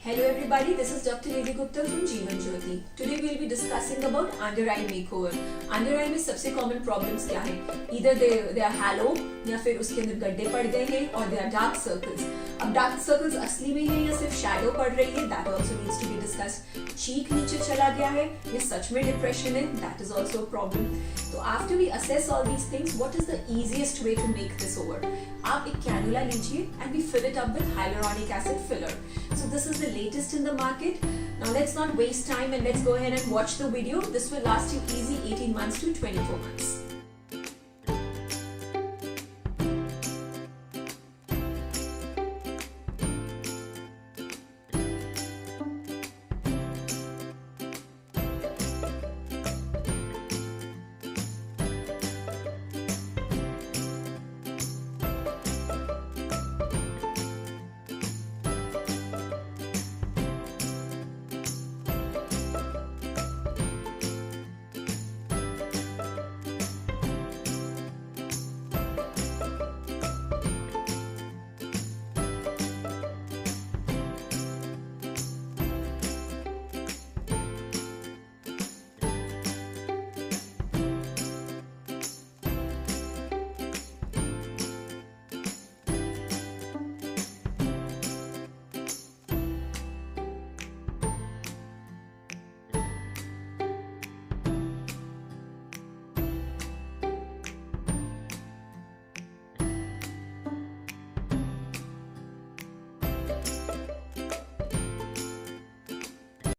Hello everybody, this is Dr. Nidhi Gupta from Jeevan Jyoti. Today we will be discussing about under eye makeover. Under eye में सबसे common problems क्या हैं? Either they are hollow या फिर उसके अंदर गड्ढे पड़ गए हैं और they are dark circles. अब dark circles असली में हैं या सिर्फ shadow पड़ रही है? That also needs to be discussed. Cheek नीचे चला गया है या सच में depression है? That is also a problem. So after we assess all these things, what is the easiest way to make this over? आप एक cannula लीजिए and we fill it up with hyaluronic acid filler. So this is the latest in the market. Now let's not waste time and let's go ahead and watch the video. This will last you easy 18 months to 24 months.